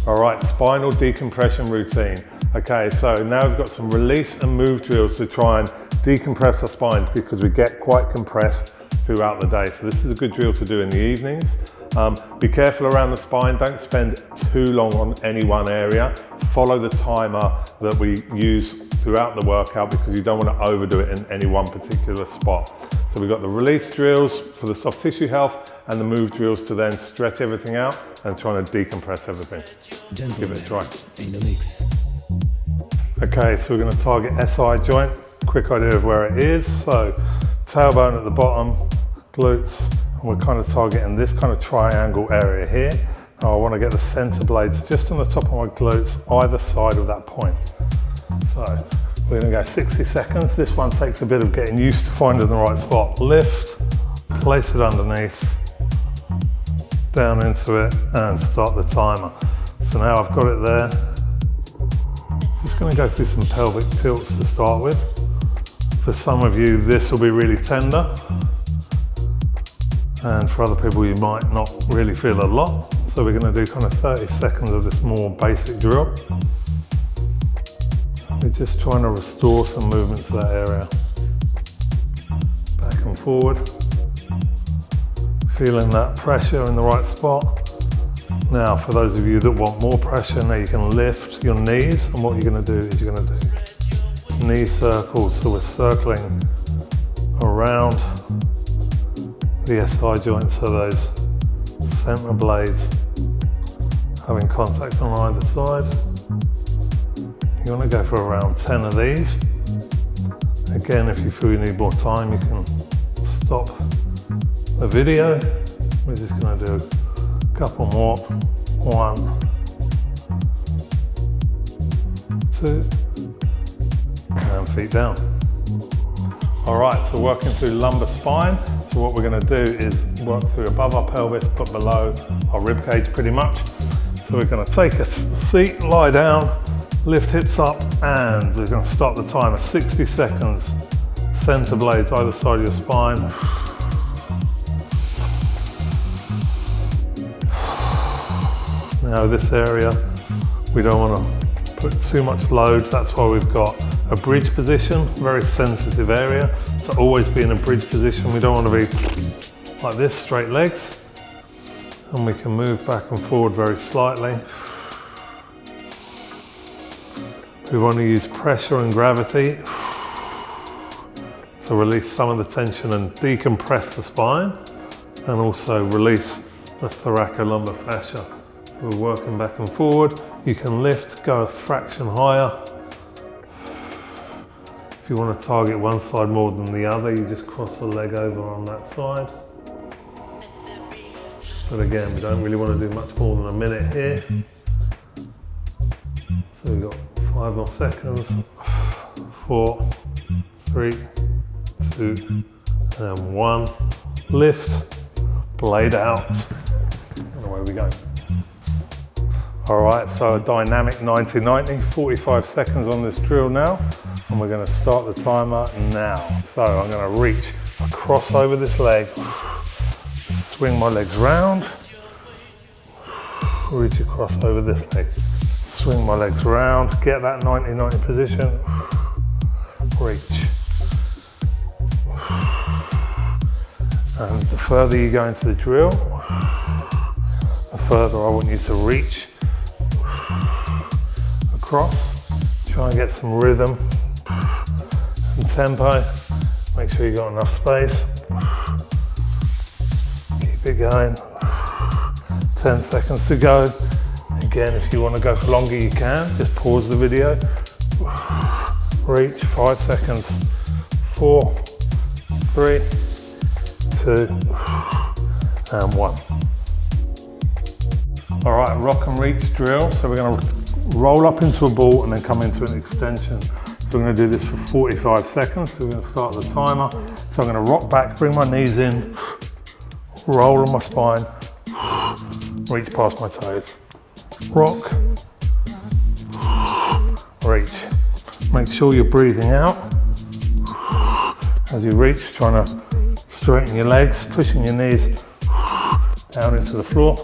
All right, spinal decompression routine. Okay, so now we've got some release and move drills to try and decompress our spine because we get quite compressed throughout the day. So this is a good drill to do in the evenings. Be careful around the spine, don't spend too long on any one area. Follow the timer that we use throughout the workout because you don't want to overdo it in any one particular spot. So we've got the release drills for the soft tissue health and the move drills to then stretch everything out and trying to decompress everything. Give it a try. Okay, so we're going to target SI joint. Quick idea of where it is. So tailbone at the bottom, glutes, and we're kind of targeting this kind of triangle area here. Now I want to get the center blades just on the top of my glutes, either side of that point. So we're going to go 60 seconds. This one takes a bit of getting used to finding the right spot. Lift, place it underneath, down into it, and start the timer. So now I've got it there. Just going to go through some pelvic tilts to start with. For some of you, this will be really tender. And for other people, you might not really feel a lot. So we're going to do kind of 30 seconds of this more basic drill. We're just trying to restore some movement to that area. Back and forward. Feeling that pressure in the right spot. Now, for those of you that want more pressure, now you can lift your knees, and what you're going to do is you're going to do knee circles. So we're circling around the SI joint, so those center blades having contact on either side. You want to go for around 10 of these. Again, if you feel you need more time, you can stop the video. We're just going to do a couple more. 1, 2, and feet down. All right, so working through lumbar spine. So what we're going to do is work through above our pelvis, but below our rib cage pretty much. So we're going to take a seat, lie down, lift hips up, and we're going to start the timer. 60 seconds. Center blades either side of your spine. Now this area, we don't want to put too much load. That's why we've got a bridge position, very sensitive area. So always be in a bridge position. We don't want to be like this, straight legs. And we can move back and forward very slightly. We want to use pressure and gravity to release some of the tension and decompress the spine, and also release the thoracolumbar fascia. So we're working back and forward. You can lift, go a fraction higher. If you want to target one side more than the other, you just cross the leg over on that side. But again, we don't really want to do much more than a minute here. So we've got 5 more seconds. 4, 3, 2, and 1. Lift, blade out, and away we go. All right, so a dynamic 90-90, 45 seconds on this drill now, and we're going to start the timer now. So I'm going to reach across over this leg, swing my legs round, reach across over this leg, swing my legs round, get that 90-90 position, reach. And the further you go into the drill, the further I want you to reach across. Try and get some rhythm and tempo. Make sure you got enough space. Keep it going. 10 seconds to go. Again, if you want to go for longer, you can. Just pause the video. Reach, 5 seconds. 4, 3, 2, and 1. All right, rock and reach drill. So we're going to roll up into a ball and then come into an extension. So we're going to do this for 45 seconds. So we're going to start the timer. So I'm going to rock back, bring my knees in, roll on my spine, reach past my toes. Rock, reach. Make sure you're breathing out as you reach, trying to straighten your legs, pushing your knees down into the floor.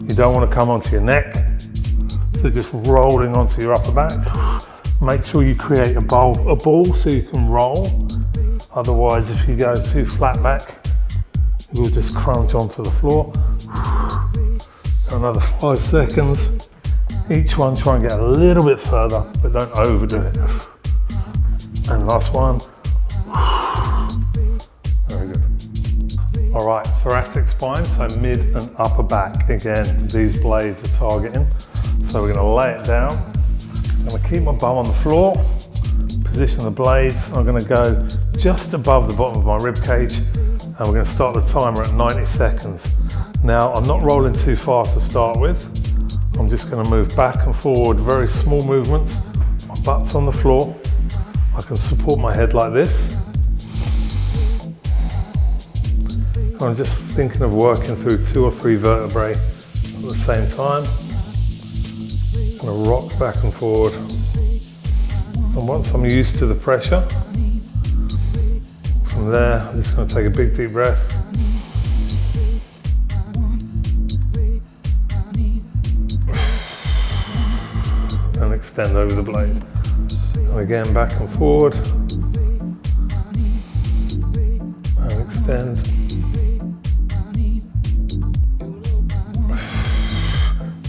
You don't want to come onto your neck, so just rolling onto your upper back. Make sure you create a ball so you can roll. Otherwise, if you go too flat back, you'll just crunch onto the floor. Another 5 seconds. Each one try and get a little bit further, but don't overdo it. And last one. Very good. All right, thoracic spine, so mid and upper back. Again, these blades are targeting. So we're gonna lay it down. I'm gonna keep my bum on the floor, position the blades. I'm gonna go just above the bottom of my rib cage, and we're gonna start the timer at 90 seconds. Now, I'm not rolling too fast to start with. I'm just gonna move back and forward, very small movements. My butt's on the floor. I can support my head like this. I'm just thinking of working through 2 or 3 vertebrae at the same time. I'm gonna rock back and forward. And once I'm used to the pressure, from there, I'm just gonna take a big deep breath. And extend over the blade. And again, back and forward. And extend.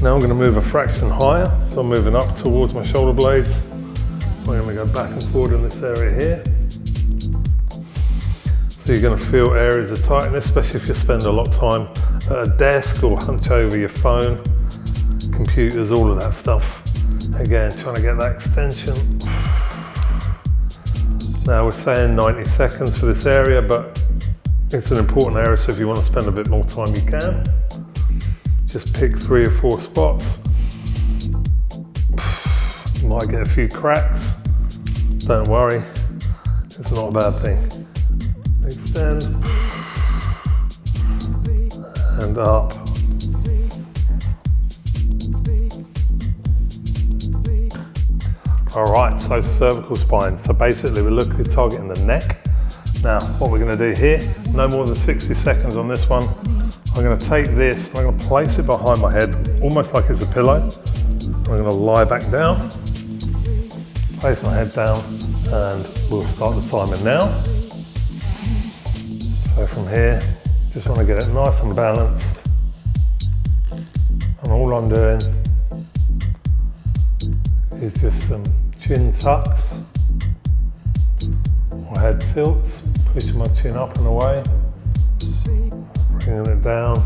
Now I'm going to move a fraction higher, so I'm moving up towards my shoulder blades. I'm going to go back and forward in this area here. So you're going to feel areas of tightness, especially if you spend a lot of time at a desk or hunch over your phone, computers, all of that stuff. Again, trying to get that extension. Now we're saying 90 seconds for this area, but it's an important area, so if you want to spend a bit more time, you can. Just pick 3 or 4 spots. You might get a few cracks. Don't worry, it's not a bad thing. Extend and up. All right, so cervical spine. So basically we're looking at targeting the neck. Now, what we're gonna do here, no more than 60 seconds on this one. I'm gonna take this, I'm gonna place it behind my head, almost like it's a pillow. I'm gonna lie back down, place my head down, and we'll start the timer now. So from here, just wanna get it nice and balanced. And all I'm doing is just some chin tucks, or head tilts, pushing my chin up and away, bringing it down,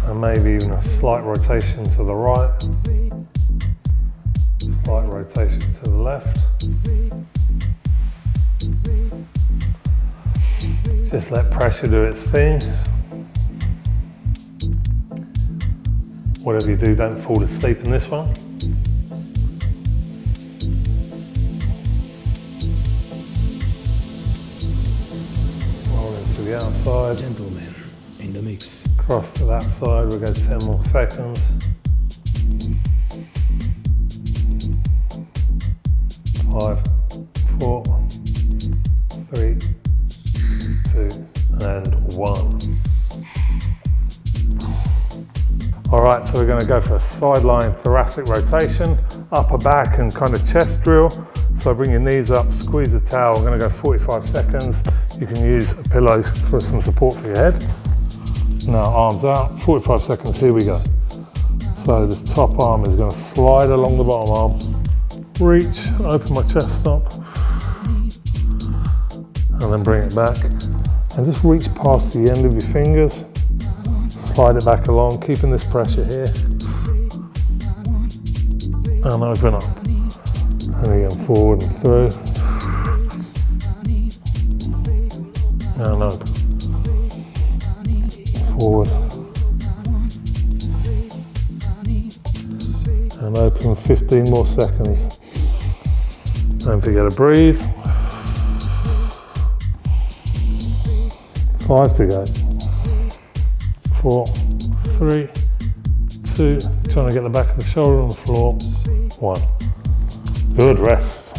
and maybe even a slight rotation to the right, slight rotation to the left. Just let pressure do its thing. Whatever you do, don't fall asleep in this one. The outside. Gentlemen in the mix. Cross to that side, we'll go 10 more seconds. 5, 4, 3, 2, and 1. All right, so we're going to go for a sideline thoracic rotation, upper back and kind of chest drill. So bring your knees up, squeeze the towel. We're going to go 45 seconds. You can use a pillow for some support for your head. Now arms out, 45 seconds, here we go. So this top arm is going to slide along the bottom arm, reach, open my chest up, and then bring it back. And just reach past the end of your fingers, slide it back along, keeping this pressure here, and open up. And again, forward and through, and open, forward, and open. 15 more seconds. Don't forget to breathe. 5 to go. 4, 3, 2, trying to get the back of the shoulder on the floor. 1. Good, rest.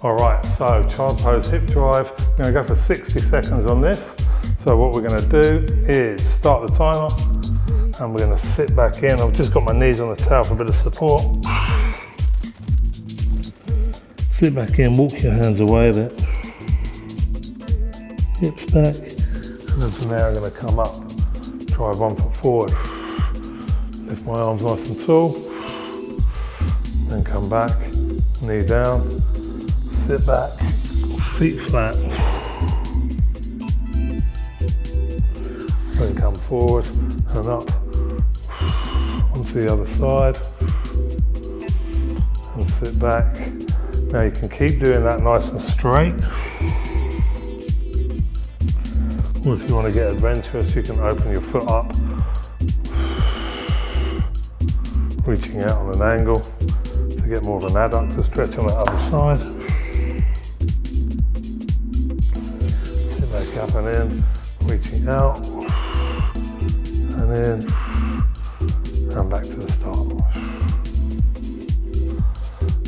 All right, so child pose hip drive. I'm gonna go for 60 seconds on this. So what we're gonna do is start the timer and we're gonna sit back in. I've just got my knees on the towel for a bit of support. Sit back in, walk your hands away a bit. Hips back, and then from there I'm gonna come up. Drive 1 foot forward. Lift my arms nice and tall. Then come back, knee down. Sit back, feet flat. Then come forward and up onto the other side. And sit back. Now you can keep doing that nice and straight. Or if you want to get adventurous, you can open your foot up. Reaching out on an angle to get more of an adductor stretch on the other side. Sit back up and in, reaching out, and in, and back to the start.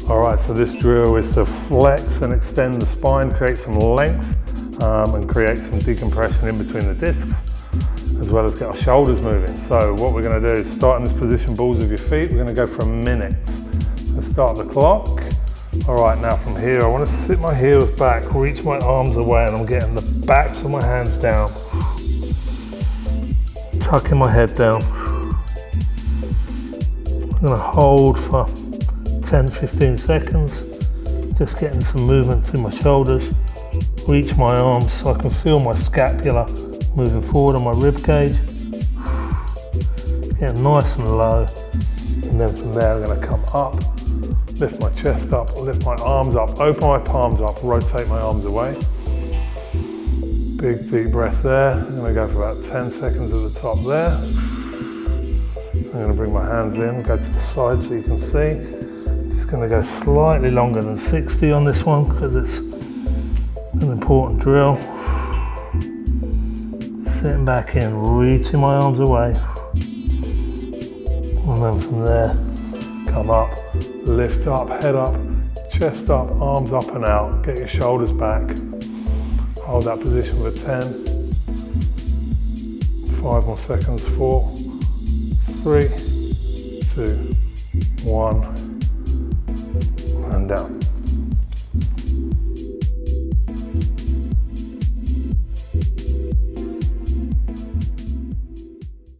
All right, so this drill is to flex and extend the spine, create some length, and create some decompression in between the discs, as well as get our shoulders moving. So what we're gonna do is start in this position, balls of your feet. We're gonna go for a minute. So start the clock. All right, now from here, I wanna sit my heels back, reach my arms away, and I'm getting the backs of my hands down. Tucking my head down. I'm gonna hold for 10-15 seconds, just getting some movement through my shoulders. Reach my arms so I can feel my scapula moving forward on my rib cage. Getting nice and low, and then from there I'm going to come up, lift my chest up, lift my arms up, open my palms up, rotate my arms away. Big deep breath there. I'm going to go for about 10 seconds at the top there. I'm going to bring my hands in, go to the side so you can see. Just going to go slightly longer than 60 on this one because it's an important drill. Sitting back in, reaching my arms away. And then from there, come up, lift up, head up, chest up, arms up and out. Get your shoulders back. Hold that position for 10. 5 more seconds, 4, 3, 2, 1, and down.